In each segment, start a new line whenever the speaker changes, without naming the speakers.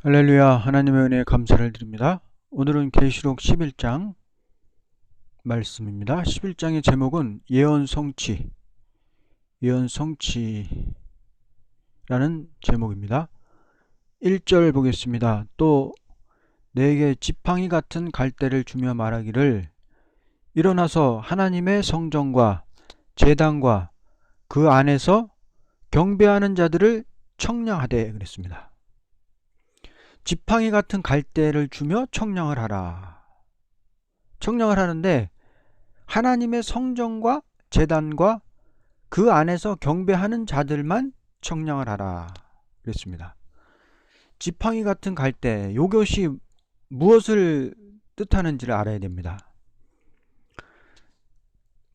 할렐루야. 하나님의 은혜에 감사를 드립니다. 오늘은 계시록 11장 말씀입니다. 11장의 제목은 예언 성취, 예언 성취라는 제목입니다. 1절 보겠습니다. 또 내게 지팡이 같은 갈대를 주며 말하기를 일어나서 하나님의 성전과 제단과 그 안에서 경배하는 자들을 청량하되 그랬습니다. 지팡이 같은 갈대를 주며 청량을 하라. 청량을 하는데 하나님의 성전과 제단과 그 안에서 경배하는 자들만 청량을 하라 그랬습니다. 지팡이 같은 갈대, 이것이 무엇을 뜻하는지를 알아야 됩니다.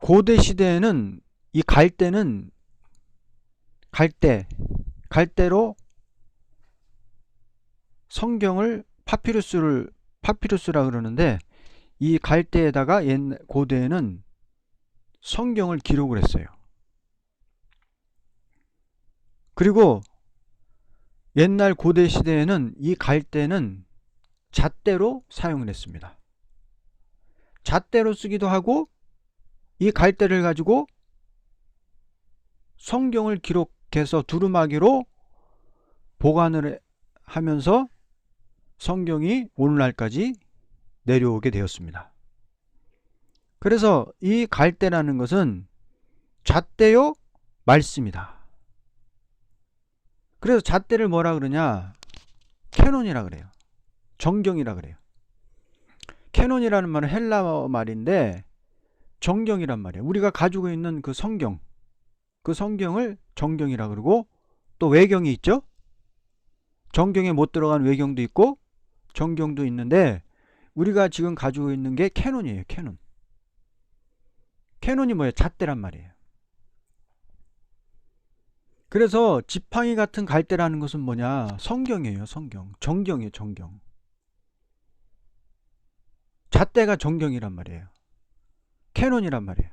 고대 시대에는 이 갈대는 갈대로 성경을 파피루스라 그러는데, 이 갈대에다가 고대에는 성경을 기록을 했어요. 그리고 옛날 고대 시대에는 이 갈대는 잣대로 사용을 했습니다. 잣대로 쓰기도 하고, 이 갈대를 가지고 성경을 기록해서 두루마기로 보관을 하면서 성경이 오늘날까지 내려오게 되었습니다. 그래서 이 갈대라는 것은 잣대요 말씀이다. 그래서 잣대를 뭐라 그러냐? 캐논이라 그래요. 정경이라 그래요. 캐논이라는 말은 헬라어 말인데 정경이란 말이에요. 우리가 가지고 있는 그 성경, 그 성경을 정경이라 그러고, 또 외경이 있죠? 정경에 못 들어간 외경도 있고 정경도 있는데, 우리가 지금 가지고 있는 게 캐논이에요. 캐논이 뭐예요? 잣대란 말이에요. 그래서 지팡이 같은 갈대라는 것은 뭐냐? 성경이에요. 정경이에요. 정경. 잣대가 정경이란 말이에요. 캐논이란 말이에요.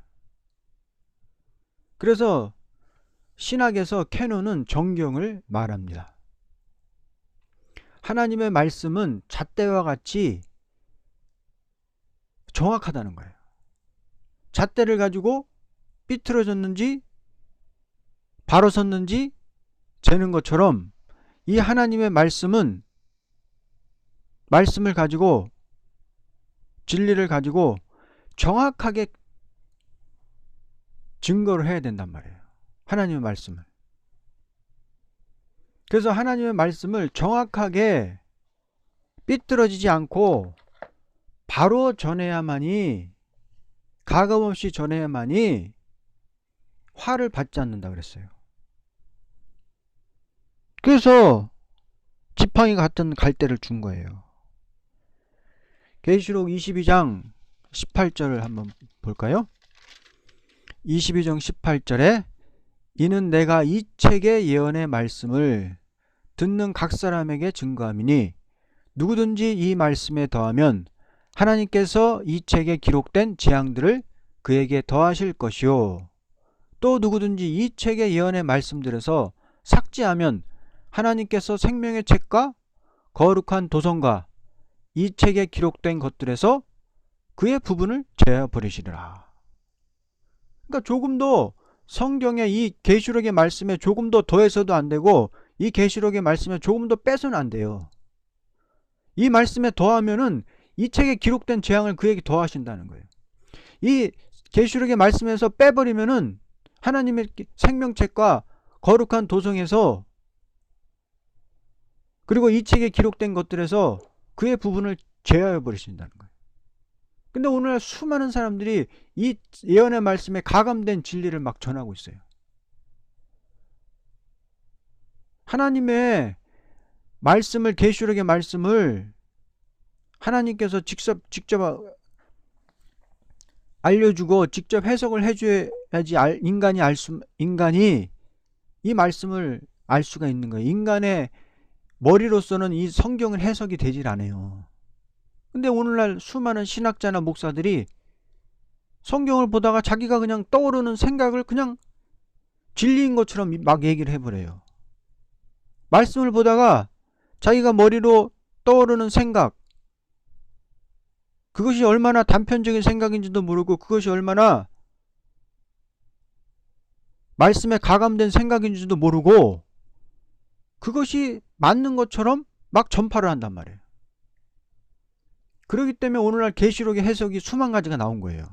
그래서 신학에서 캐논은 정경을 말합니다. 하나님의 말씀은 잣대와 같이 정확하다는 거예요. 잣대를 가지고 삐뚤어졌는지 바로 섰는지 재는 것처럼, 이 하나님의 말씀을 가지고, 진리를 가지고 정확하게 증거를 해야 된단 말이에요. 하나님의 말씀을. 그래서 하나님의 말씀을 정확하게 삐뚤어지지 않고 바로 전해야만이, 가감없이 전해야만이 화를 받지 않는다 그랬어요. 그래서 지팡이 같은 갈대를 준 거예요. 계시록 22장 18절을 한번 볼까요? 22장 18절에 이는 내가 이 책의 예언의 말씀을 듣는 각 사람에게 증거함이니 누구든지 이 말씀에 더하면 하나님께서 이 책에 기록된 재앙들을 그에게 더하실 것이요, 또 누구든지 이 책의 예언의 말씀들에서 삭제하면 하나님께서 생명의 책과 거룩한 도성과 이 책에 기록된 것들에서 그의 부분을 제어 버리시리라. 그러니까 조금 더 성경의 이 계시록의 말씀에 조금 더 더해서도 안 되고, 이 계시록의 말씀에 조금 더 빼서는 안 돼요. 이 말씀에 더하면은 이 책에 기록된 재앙을 그에게 더하신다는 거예요. 이 계시록의 말씀에서 빼버리면은 하나님의 생명책과 거룩한 도성에서, 그리고 이 책에 기록된 것들에서 그의 부분을 제어해 버리신다는 거예요. 근데 오늘날 수많은 사람들이 이 예언의 말씀에 가감된 진리를 막 전하고 있어요. 하나님의 말씀을, 계시록의 말씀을 하나님께서 직접 알려주고 직접 해석을 해줘야지 인간이 이 말씀을 알 수가 있는 거예요. 인간의 머리로서는 이 성경을 해석이 되질 않아요. 근데 오늘날 수많은 신학자나 목사들이 성경을 보다가 자기가 그냥 떠오르는 생각을 그냥 진리인 것처럼 막 얘기를 해버려요. 말씀을 보다가 자기가 머리로 떠오르는 생각, 그것이 얼마나 단편적인 생각인지도 모르고 그것이 얼마나 말씀에 가감된 생각인지도 모르고 그것이 맞는 것처럼 막 전파를 한단 말이에요. 그렇기 때문에 오늘날 계시록의 해석이 수만 가지가 나온 거예요.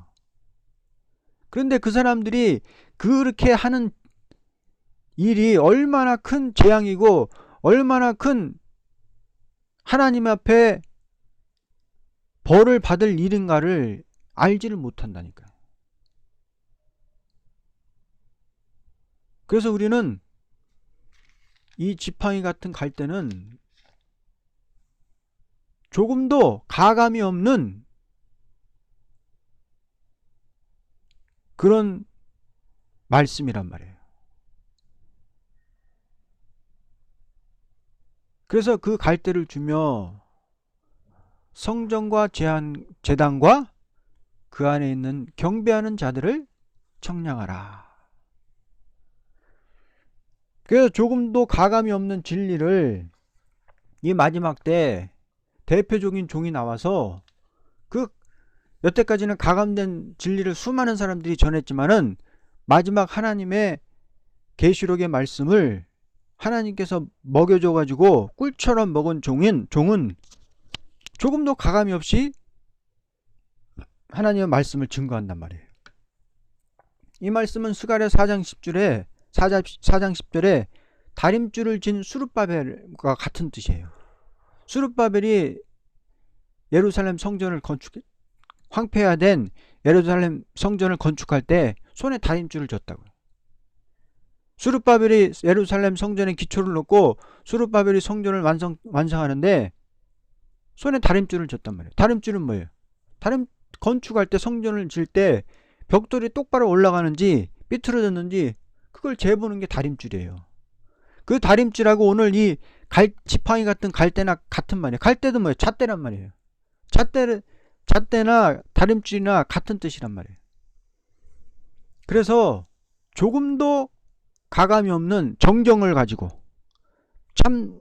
그런데 그 사람들이 그렇게 하는 일이 얼마나 큰 재앙이고 얼마나 큰 하나님 앞에 벌을 받을 일인가를 알지를 못한다니까요. 그래서 우리는 이 지팡이 같은 갈대는 조금도 가감이 없는 그런 말씀이란 말이에요. 그래서 그 갈대를 주며 성전과 제단과 그 안에 있는 경배하는 자들을 청량하라. 그래서 조금도 가감이 없는 진리를 이 마지막 때 대표적인 종이 나와서 그 여태까지는 가감된 진리를 수많은 사람들이 전했지만은 마지막 하나님의 계시록의 말씀을 하나님께서 먹여줘 가지고 꿀처럼 먹은 종은 조금도 가감이 없이 하나님의 말씀을 증거한단 말이에요. 이 말씀은 스가랴 4장 10절에 다림줄을 진 수룹바벨과 같은 뜻이에요. 수룹바벨이 예루살렘 성전을 황폐화된 예루살렘 성전을 건축할 때 손에 다림줄을 졌다고요. 수룹바벨이 예루살렘 성전에 기초를 놓고 수룹바벨이 성전을 완성하는데 손에 다림줄을 졌단 말이에요. 다림줄은 뭐예요? 건축할 때 성전을 질 때 벽돌이 똑바로 올라가는지 삐뚤어졌는지 그걸 재보는 게 다림줄이에요. 그 다림줄하고 오늘 이 지팡이 같은 갈대나 같은 말이에요. 갈대도 뭐예요? 잣대란 말이에요. 잣대나 다림줄이나 같은 뜻이란 말이에요. 그래서 조금도 가감이 없는 정경을 가지고 참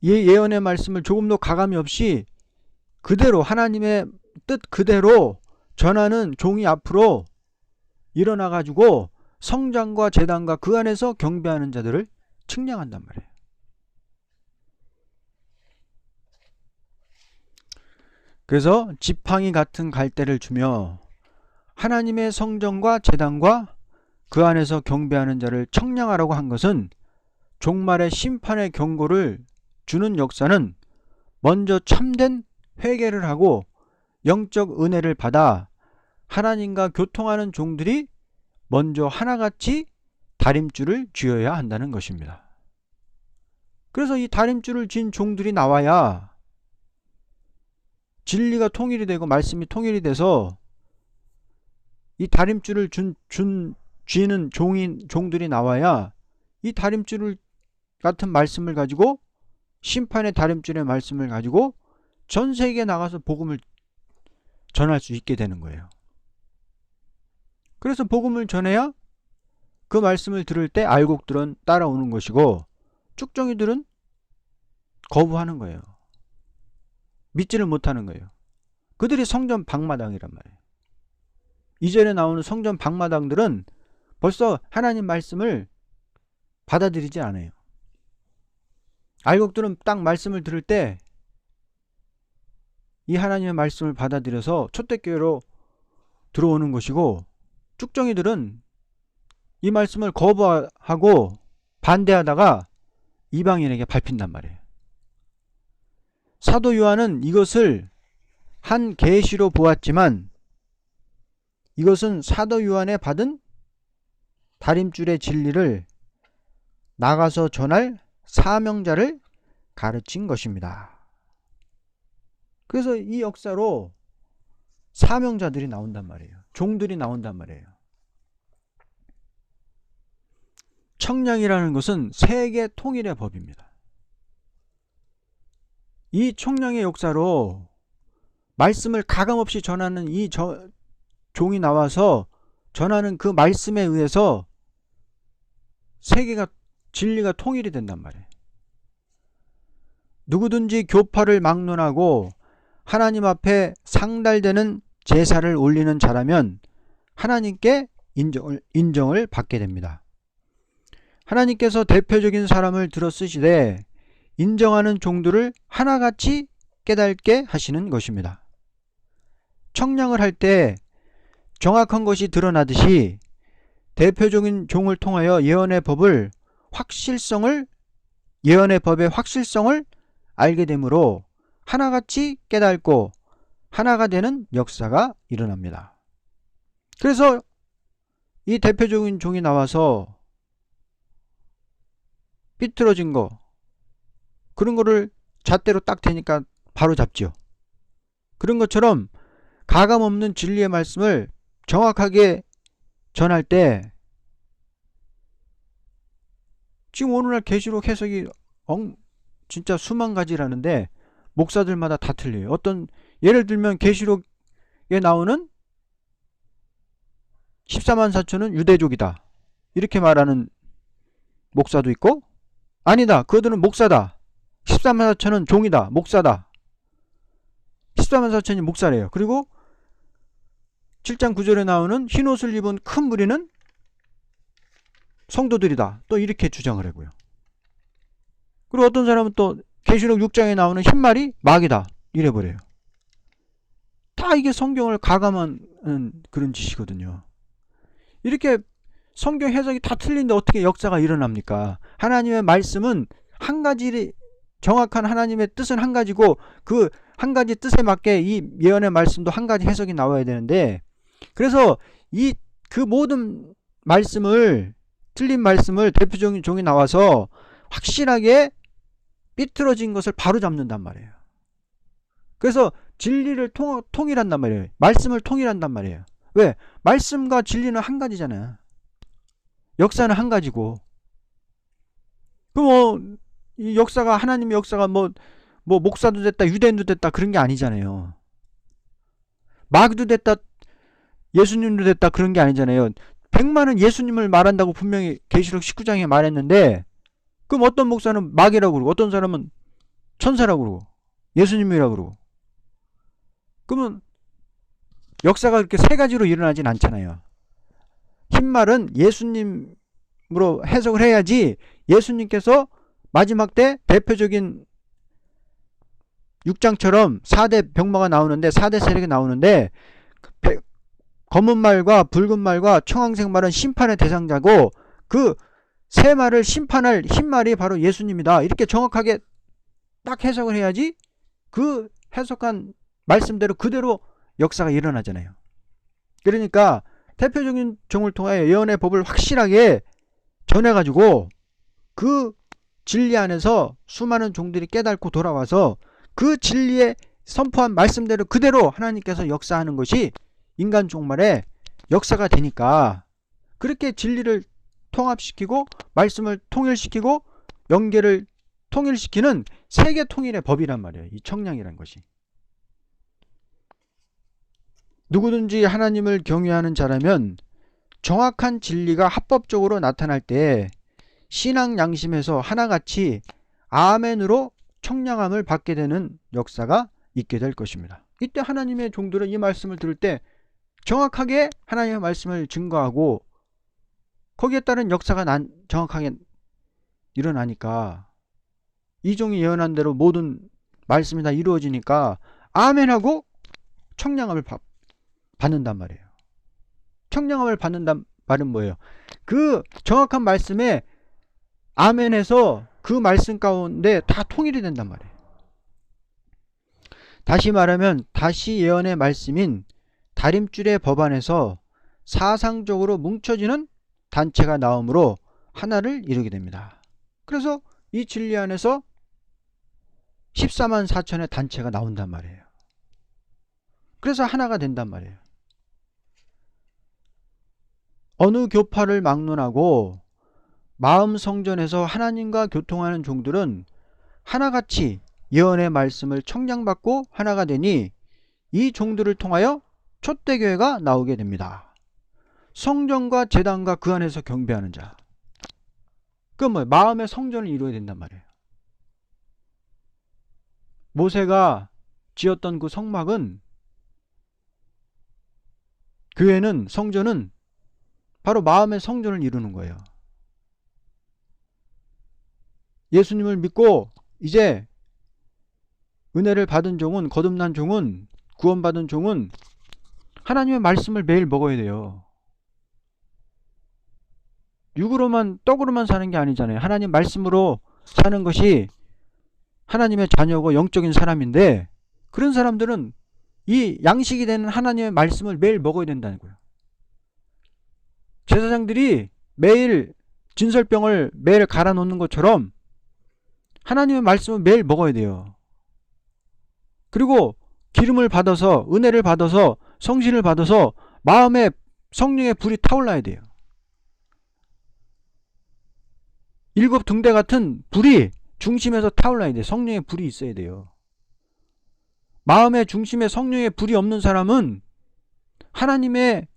예언의 말씀을 조금도 가감이 없이 그대로 하나님의 뜻 그대로 전하는 종이 앞으로 일어나 가지고 성전과 제단과 그 안에서 경배하는 자들을 측량한단 말이에요. 그래서 지팡이 같은 갈대를 주며 하나님의 성전과 제단과 그 안에서 경배하는 자를 청량하라고 한 것은 종말의 심판의 경고를 주는 역사는 먼저 참된 회개를 하고 영적 은혜를 받아 하나님과 교통하는 종들이 먼저 하나같이 다림줄을 쥐어야 한다는 것입니다. 그래서 이 다림줄을 쥔 종들이 나와야 진리가 통일이 되고 말씀이 통일이 돼서 이 다림줄을 쥐는 종들이 나와야 이 다림줄 같은 말씀을 가지고 심판의 다림줄의 말씀을 가지고 전 세계에 나가서 복음을 전할 수 있게 되는 거예요. 그래서 복음을 전해야 그 말씀을 들을 때 알곡들은 따라오는 것이고 쭉정이들은 거부하는 거예요. 믿지를 못하는 거예요. 그들이 성전 방마당이란 말이에요. 이전에 나오는 성전 방마당들은 벌써 하나님 말씀을 받아들이지 않아요. 알곡들은 딱 말씀을 들을 때 이 하나님의 말씀을 받아들여서 초대교회로 들어오는 것이고 쭉정이들은 이 말씀을 거부하고 반대하다가 이방인에게 밟힌단 말이에요. 사도 요한은 이것을 한 계시로 보았지만 이것은 사도 요한에 받은 다림줄의 진리를 나가서 전할 사명자를 가르친 것입니다. 그래서 이 역사로 사명자들이 나온단 말이에요. 종들이 나온단 말이에요. 청량이라는 것은 세계 통일의 법입니다. 이 청량의 역사로 말씀을 가감없이 전하는 이 종이 나와서 전하는 그 말씀에 의해서 세계가 진리가 통일이 된단 말이에요. 누구든지 교파를 막론하고 하나님 앞에 상달되는 제사를 올리는 자라면 하나님께 인정을 받게 됩니다. 하나님께서 대표적인 사람을 들어 쓰시되 인정하는 종들을 하나같이 깨닫게 하시는 것입니다. 청량을 할 때 정확한 것이 드러나듯이 대표적인 종을 통하여 예언의 법의 확실성을 알게 되므로 하나같이 깨닫고 하나가 되는 역사가 일어납니다. 그래서 이 대표적인 종이 나와서 삐뚤어진 거, 그런 거를 잣대로 딱 대니까 바로 잡죠. 그런 것처럼 가감 없는 진리의 말씀을 정확하게 전할 때, 지금 오늘날 계시록 해석이 진짜 수만 가지라는데 목사들마다 다 틀려요. 예를 들면 계시록에 나오는 14만 4천은 유대족이다, 이렇게 말하는 목사도 있고, 아니다, 그들은 목사다, 14만 4천은 종이다, 목사다, 14만 4천이 목사래요. 그리고 7장 9절에 나오는 흰옷을 입은 큰 무리는 성도들이다, 또 이렇게 주장을 하고요. 그리고 어떤 사람은 또 계시록 6장에 나오는 흰말이 마귀다, 이래버려요. 다 이게 성경을 가감하는 그런 짓이거든요. 이렇게 성경 해석이 다 틀린데 어떻게 역사가 일어납니까? 하나님의 말씀은 한 가지, 정확한 하나님의 뜻은 한 가지고 그 한 가지 뜻에 맞게 이 예언의 말씀도 한 가지 해석이 나와야 되는데, 그래서 그 모든 말씀을, 틀린 말씀을 대표적인 종이 나와서 확실하게 삐뚤어진 것을 바로 잡는단 말이에요. 그래서 진리를 통일한단 말이에요. 말씀을 통일한단 말이에요. 왜? 말씀과 진리는 한 가지잖아요. 역사는 한 가지고. 그럼 이 역사가, 하나님의 역사가 목사도 됐다, 유대인도 됐다, 그런 게 아니잖아요. 마귀도 됐다, 예수님도 됐다, 그런 게 아니잖아요. 백만은 예수님을 말한다고 분명히 계시록 19장에 말했는데, 그럼 어떤 목사는 마귀라고 그러고 어떤 사람은 천사라고 그러고 예수님이라고 그러고, 그러면 역사가 그렇게 세 가지로 일어나진 않잖아요. 흰말은 예수님으로 해석을 해야지, 예수님께서 마지막 때 대표적인 6장처럼 4대 병마가 나오는데, 4대 세력이 나오는데, 검은 말과 붉은 말과 청황색 말은 심판의 대상자고, 그 세 말을 심판할 흰말이 바로 예수님이다, 이렇게 정확하게 딱 해석을 해야지 그 해석한 말씀대로 그대로 역사가 일어나잖아요. 그러니까 대표적인 종을 통하여 예언의 법을 확실하게 전해가지고 그 진리 안에서 수많은 종들이 깨닫고 돌아와서 그 진리에 선포한 말씀대로 그대로 하나님께서 역사하는 것이 인간 종말의 역사가 되니까, 그렇게 진리를 통합시키고 말씀을 통일시키고 영계를 통일시키는 세계 통일의 법이란 말이에요, 이 청량이란 것이. 누구든지 하나님을 경외하는 자라면 정확한 진리가 합법적으로 나타날 때 신앙 양심에서 하나같이 아멘으로 청량함을 받게 되는 역사가 있게 될 것입니다. 이때 하나님의 종들은 이 말씀을 들을 때 정확하게 하나님의 말씀을 증거하고 거기에 따른 역사가 정확하게 일어나니까, 이 종이 예언한 대로 모든 말씀이 다 이루어지니까 아멘하고 청량함을 받는단 말이에요. 청량함을 받는단 말은 뭐예요? 그 정확한 말씀에 아멘해서 그 말씀 가운데 다 통일이 된단 말이에요. 다시 말하면 다시 예언의 말씀인 다림줄의 법안에서 사상적으로 뭉쳐지는 단체가 나오므로 하나를 이루게 됩니다. 그래서 이 진리 안에서 14만 4천의 단체가 나온단 말이에요. 그래서 하나가 된단 말이에요. 어느 교파를 막론하고 마음 성전에서 하나님과 교통하는 종들은 하나같이 예언의 말씀을 청량받고 하나가 되니 이 종들을 통하여 촛대교회가 나오게 됩니다. 성전과 제단과 그 안에서 경배하는 자. 그건 뭐예요? 마음의 성전을 이루어야 된단 말이에요. 모세가 지었던 그 성막은, 교회는, 성전은 바로 마음의 성전을 이루는 거예요. 예수님을 믿고 이제 은혜를 받은 종은, 거듭난 종은, 구원받은 종은 하나님의 말씀을 매일 먹어야 돼요. 육으로만, 떡으로만 사는 게 아니잖아요. 하나님 말씀으로 사는 것이 하나님의 자녀고 영적인 사람인데, 그런 사람들은 이 양식이 되는 하나님의 말씀을 매일 먹어야 된다는 거예요. 제사장들이 매일 진설병을 매일 갈아 놓는 것처럼 하나님의 말씀을 매일 먹어야 돼요. 그리고 기름을 받아서, 은혜를 받아서, 성신을 받아서 마음에 성령의 불이 타올라야 돼요. 일곱 등대 같은 불이 중심에서 타올라야 돼요. 성령의 불이 있어야 돼요. 마음의 중심에 성령의 불이 없는 사람은 하나님의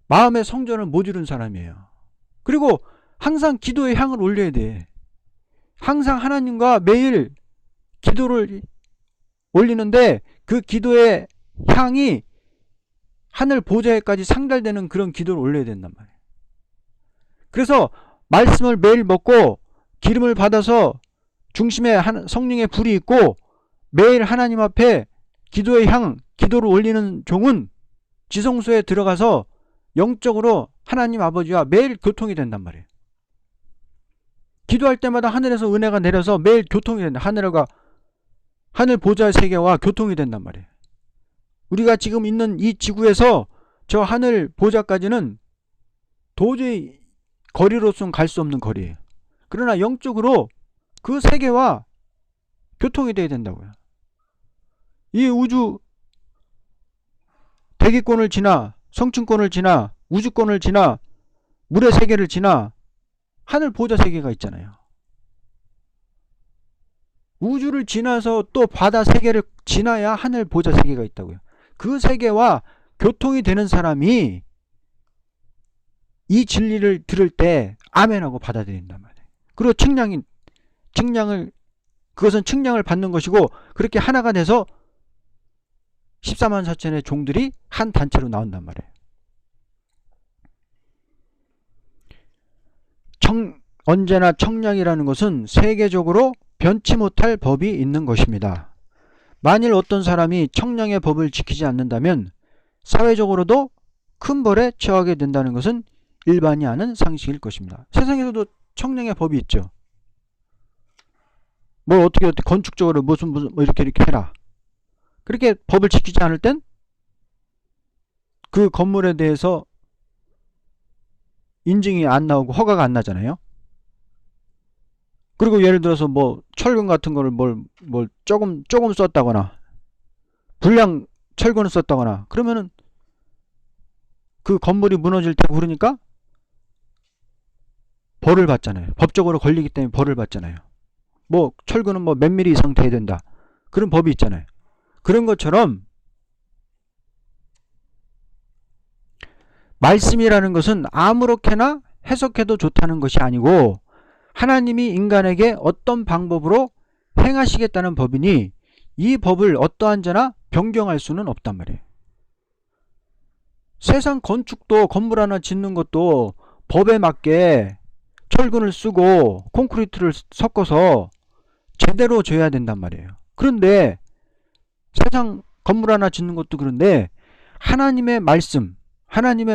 마음의 성전을 못 이룬 사람이에요. 그리고 항상 기도의 향을 올려야 돼. 항상 하나님과 매일 기도를 올리는데 그 기도의 향이 하늘 보좌에까지 상달되는 그런 기도를 올려야 된단 말이에요. 그래서 말씀을 매일 먹고 기름을 받아서 중심에 성령의 불이 있고 매일 하나님 앞에 기도의 향, 기도를 올리는 종은 지성소에 들어가서 영적으로 하나님 아버지와 매일 교통이 된단 말이에요. 기도할 때마다 하늘에서 은혜가 내려서 매일 교통이 된다. 하늘 보좌의 세계와 교통이 된단 말이에요. 우리가 지금 있는 이 지구에서 저 하늘 보좌까지는 도저히 거리로서는 갈 수 없는 거리예요. 그러나 영적으로 그 세계와 교통이 돼야 된다고요. 이 우주 대기권을 지나, 성층권을 지나, 우주권을 지나, 물의 세계를 지나 하늘 보좌 세계가 있잖아요. 우주를 지나서 또 바다 세계를 지나야 하늘 보좌 세계가 있다고요. 그 세계와 교통이 되는 사람이 이 진리를 들을 때 아멘하고 받아들인단 말이에요. 그리고 그것은 측량을 받는 것이고, 그렇게 하나가 돼서 14만 4천의 종들이 한 단체로 나온단 말이에요. 언제나 청량이라는 것은 세계적으로 변치 못할 법이 있는 것입니다. 만일 어떤 사람이 청량의 법을 지키지 않는다면 사회적으로도 큰 벌에 처하게 된다는 것은 일반이 아는 상식일 것입니다. 세상에서도 청량의 법이 있죠. 뭐 어떻게 건축적으로 무슨 뭐 이렇게 해라. 그렇게 법을 지키지 않을 땐 그 건물에 대해서 인증이 안 나오고 허가가 안 나잖아요. 그리고 예를 들어서 뭐 철근 같은 거를 뭘 조금 썼다거나 불량 철근을 썼다거나 그러면은 그 건물이 무너질 테고 그러니까 벌을 받잖아요. 법적으로 걸리기 때문에 벌을 받잖아요. 뭐 철근은 뭐 몇 미리 이상 돼야 된다. 그런 법이 있잖아요. 그런 것처럼 말씀이라는 것은 아무렇게나 해석해도 좋다는 것이 아니고 하나님이 인간에게 어떤 방법으로 행하시겠다는 법이니 이 법을 어떠한 자나 변경할 수는 없단 말이에요. 세상 건축도 건물 하나 짓는 것도 법에 맞게 철근을 쓰고 콘크리트를 섞어서 제대로 줘야 된단 말이에요. 그런데 세상 건물 하나 짓는 것도 그런데 하나님의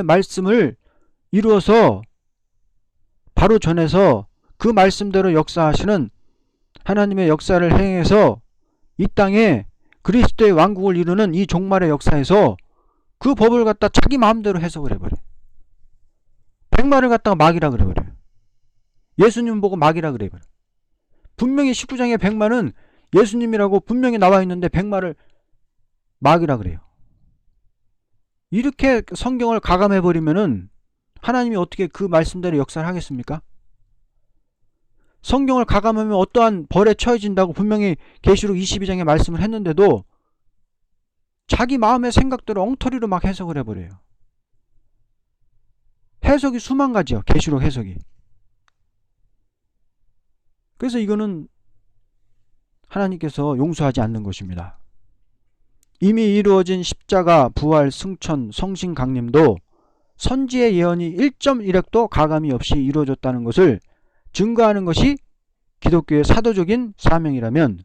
말씀을 이루어서 바로 전해서 그 말씀대로 역사하시는 하나님의 역사를 행해서 이 땅에 그리스도의 왕국을 이루는 이 종말의 역사에서 그 법을 갖다 자기 마음대로 해석을 해버려. 백마를 갖다가 막이라 그래버려요. 예수님 보고 막이라 그래버려. 분명히 19장의 백마는 예수님이라고 분명히 나와 있는데 백마를 막이라 그래요. 이렇게 성경을 가감해버리면은 하나님이 어떻게 그 말씀대로 역사를 하겠습니까? 성경을 가감하면 어떠한 벌에 처해진다고 분명히 계시록 22장에 말씀을 했는데도 자기 마음의 생각대로 엉터리로 막 해석을 해버려요. 해석이 수만 가지요. 계시록 해석이. 그래서 이거는 하나님께서 용서하지 않는 것입니다. 이미 이루어진 십자가, 부활, 승천, 성신 강림도 선지의 예언이 1.1획도 가감이 없이 이루어졌다는 것을 증거하는 것이 기독교의 사도적인 사명이라면,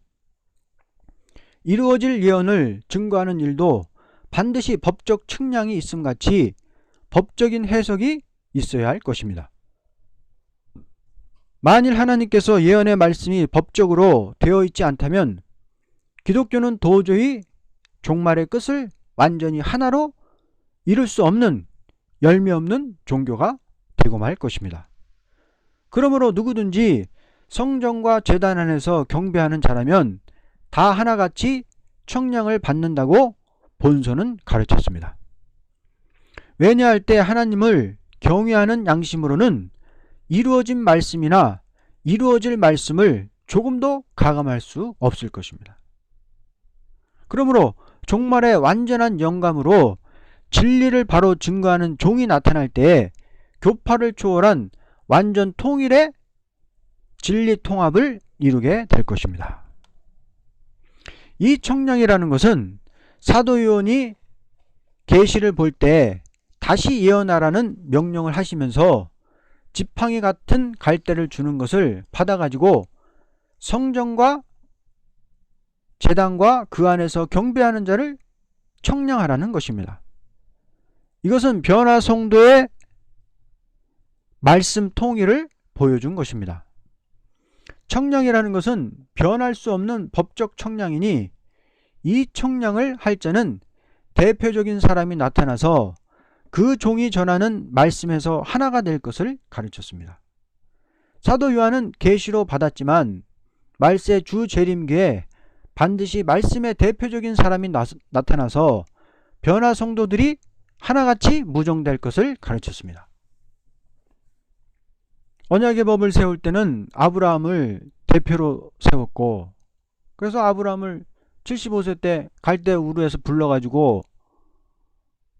이루어질 예언을 증거하는 일도 반드시 법적 측량이 있음같이 법적인 해석이 있어야 할 것입니다. 만일 하나님께서 예언의 말씀이 법적으로 되어 있지 않다면 기독교는 도저히 종말의 끝을 완전히 하나로 이룰 수 없는 열매 없는 종교가 되고 말 것입니다. 그러므로 누구든지 성전과 제단 안에서 경배하는 자라면 다 하나같이 청량을 받는다고 본서는 가르쳤습니다. 왜냐할 때 하나님을 경외하는 양심으로는 이루어진 말씀이나 이루어질 말씀을 조금도 가감할 수 없을 것입니다. 그러므로 종말의 완전한 영감으로 진리를 바로 증거하는 종이 나타날 때에 교파를 초월한 완전 통일의 진리 통합을 이루게 될 것입니다. 이 청량이라는 것은 사도 요한이 계시를 볼 때 다시 예언하라는 명령을 하시면서 지팡이 같은 갈대를 주는 것을 받아가지고 성전과 제단과 그 안에서 경배하는 자를 청량하라는 것입니다. 이것은 변화 성도의 말씀 통일을 보여준 것입니다. 청량이라는 것은 변할 수 없는 법적 청량이니 이 청량을 할 자는 대표적인 사람이 나타나서 그 종이 전하는 말씀에서 하나가 될 것을 가르쳤습니다. 사도 요한은 계시로 받았지만 말세 주 재림기에 반드시 말씀의 대표적인 사람이 나타나서 변화 성도들이 하나같이 무정될 것을 가르쳤습니다. 언약의 법을 세울 때는 아브라함을 대표로 세웠고, 그래서 아브라함을 75세 때 갈대 우르에서 불러가지고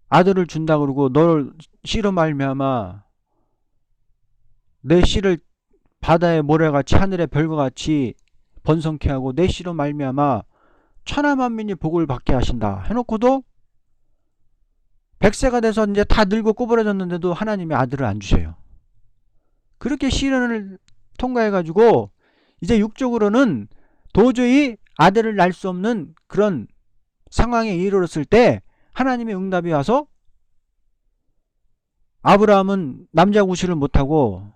아들을 준다 그러고, 널 씨로 말미암아 내 씨를 바다의 모래같이 하늘의 별과같이 번성케 하고 내 씨로 말미암아 천하 만민이 복을 받게 하신다 해놓고도 100세가 돼서 이제 다 늙고 꼬부라졌는데도 하나님이 아들을 안 주셔요. 그렇게 시련을 통과해가지고 이제 육적으로는 도저히 아들을 낳을 수 없는 그런 상황에 이르렀을 때 하나님의 응답이 와서 아브라함은 남자 구실을 못하고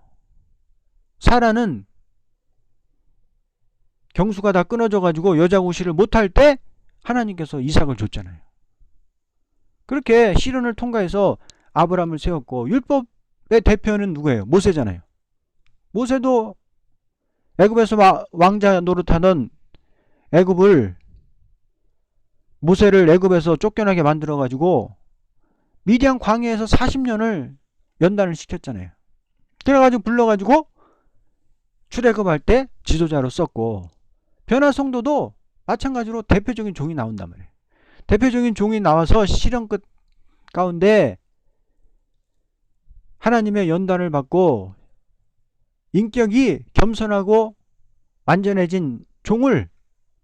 사라는 경수가 다 끊어져가지고 여자 구실을 못할 때 하나님께서 이삭을 줬잖아요. 그렇게 시련을 통과해서 아브라함을 세웠고, 율법의 대표는 누구예요? 모세잖아요. 모세도 애굽에서 왕자 노릇하던 모세를 애굽에서 쫓겨나게 만들어가지고 미디안 광야에서 40년을 연단을 시켰잖아요. 그래가지고 불러가지고 출애굽할 때 지도자로 썼고, 변화 성도도 마찬가지로 대표적인 종이 나온단 말이에요. 대표적인 종이 나와서 시련 끝 가운데 하나님의 연단을 받고 인격이 겸손하고 완전해진 종을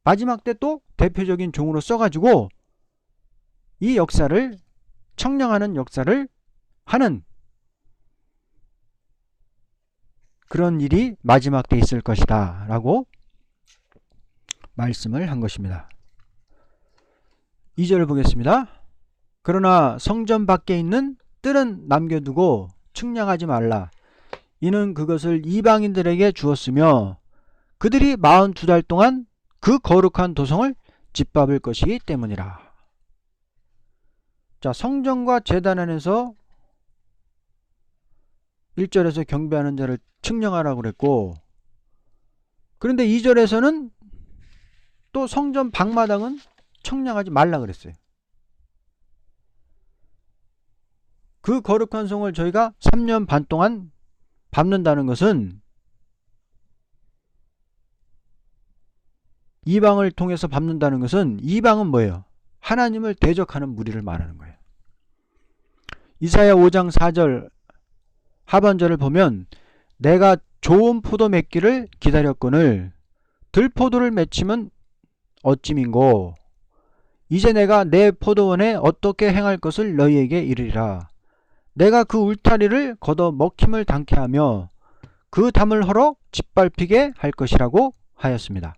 마지막 때 또 대표적인 종으로 써가지고 이 역사를 청량하는 역사를 하는 그런 일이 마지막 때 있을 것이다 라고 말씀을 한 것입니다. 2절을 보겠습니다. 그러나 성전 밖에 있는 뜰은 남겨두고 측량하지 말라. 이는 그것을 이방인들에게 주었으며 그들이 42달 동안 그 거룩한 도성을 짓밟을 것이기 때문이라. 자, 성전과 제단 안에서 1절에서 경배하는 자를 측량하라고 그랬고, 그런데 2절에서는 또 성전 방마당은 청량하지 말라 그랬어요. 그 거룩한 성을 저희가 3년 반 동안 밟는다는 것은 이방을 통해서 밟는다는 것은, 이방은 뭐예요? 하나님을 대적하는 무리를 말하는 거예요. 이사야 5장 4절 하반절을 보면 내가 좋은 포도 맺기를 기다렸거늘 들포도를 맺히면 어찌민고 이제 내가 내 포도원에 어떻게 행할 것을 너희에게 이르리라. 내가 그 울타리를 걷어 먹힘을 당케 하며 그 담을 헐어 짓밟히게 할 것이라고 하였습니다.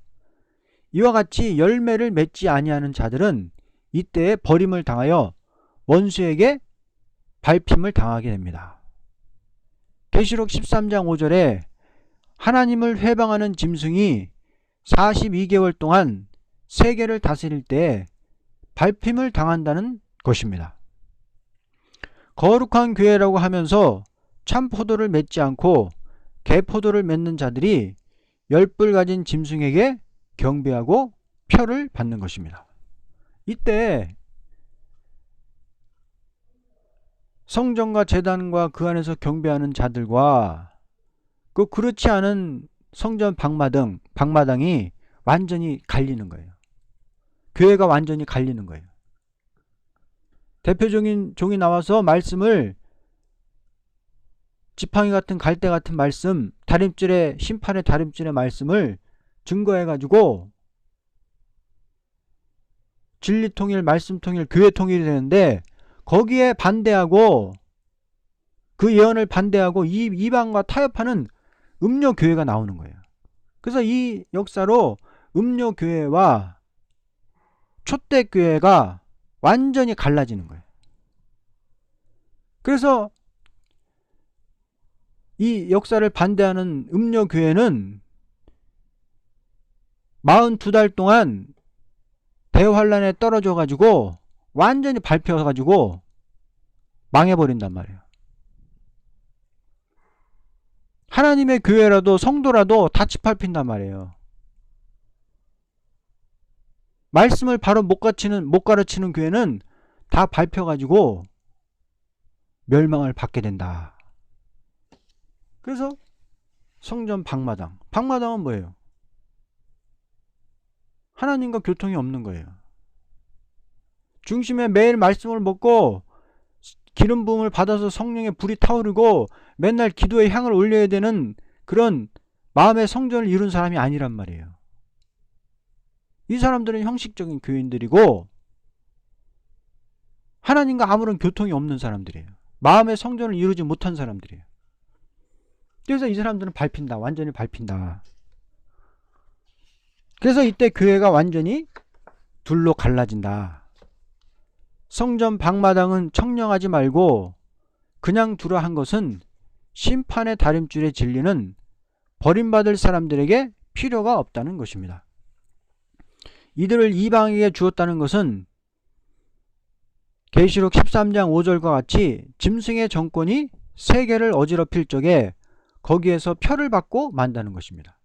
이와 같이 열매를 맺지 아니하는 자들은 이때에 버림을 당하여 원수에게 밟힘을 당하게 됩니다. 계시록 13장 5절에 하나님을 회방하는 짐승이 42개월 동안 세계를 다스릴 때에 밟힘을 당한다는 것입니다. 거룩한 교회라고 하면서 참 포도를 맺지 않고 개포도를 맺는 자들이 열뿔 가진 짐승에게 경배하고 표를 받는 것입니다. 이때 성전과 제단과 그 안에서 경배하는 자들과 그렇지 않은 성전 방마당이 완전히 갈리는 거예요. 교회가 완전히 갈리는 거예요. 대표적인 종이 나와서 말씀을 지팡이 같은 갈대 같은 말씀, 심판의 다림줄의 말씀을 증거해 가지고 진리 통일, 말씀 통일, 교회 통일이 되는데 거기에 반대하고 그 예언을 반대하고 이방과 타협하는 음료 교회가 나오는 거예요. 그래서 이 역사로 음료 교회와 촛대 교회가 완전히 갈라지는 거예요. 그래서 이 역사를 반대하는 음료 교회는 42달 동안 대환란에 떨어져 가지고 완전히 밟혀 가지고 망해버린단 말이에요. 하나님의 교회라도 성도라도 다 짓밟힌단 말이에요. 말씀을 바로 못 가르치는 교회는 다 밟혀가지고 멸망을 받게 된다. 그래서 성전 방마당은 뭐예요? 하나님과 교통이 없는 거예요. 중심에 매일 말씀을 먹고 기름 부음을 받아서 성령의 불이 타오르고 맨날 기도에 향을 올려야 되는 그런 마음의 성전을 이룬 사람이 아니란 말이에요. 이 사람들은 형식적인 교인들이고 하나님과 아무런 교통이 없는 사람들이에요. 마음의 성전을 이루지 못한 사람들이에요. 그래서 이 사람들은 완전히 밟힌다. 그래서 이때 교회가 완전히 둘로 갈라진다. 성전 방마당은 청량하지 말고 그냥 두라 한 것은 심판의 다림줄의 진리는 버림받을 사람들에게 필요가 없다는 것입니다. 이들을 이방에게 주었다는 것은 계시록 13장 5절과 같이 짐승의 정권이 세계를 어지럽힐 적에 거기에서 표를 받고 만다는 것입니다.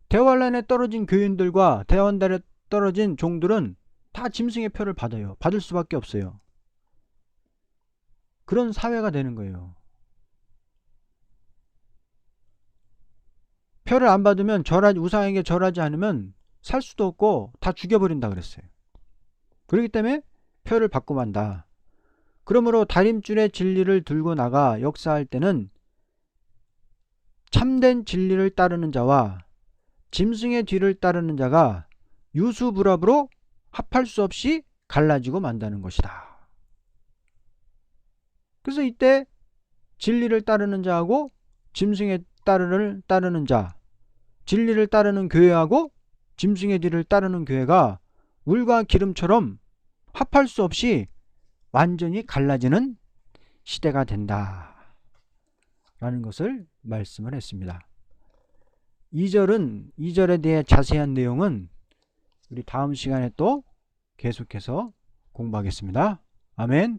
대환란에 떨어진 교인들과 대환란에 떨어진 종들은 다 짐승의 표를 받아요. 받을 수밖에 없어요. 그런 사회가 되는 거예요. 표를 안 받으면 우상에게 절하지 않으면 살 수도 없고 다 죽여버린다 그랬어요. 그렇기 때문에 표를 받고 만다. 그러므로 다림줄의 진리를 들고 나가 역사할 때는 참된 진리를 따르는 자와 짐승의 뒤를 따르는 자가 유수불합으로 합할 수 없이 갈라지고 만다는 것이다. 그래서 이때 진리를 따르는 자하고 짐승의 따르는 자, 진리를 따르는 교회하고 짐승의 뒤를 따르는 교회가 물과 기름처럼 합할 수 없이 완전히 갈라지는 시대가 된다 라는 것을 말씀을 했습니다. 2절에 대해 자세한 내용은 우리 다음 시간에 또 계속해서 공부하겠습니다. 아멘.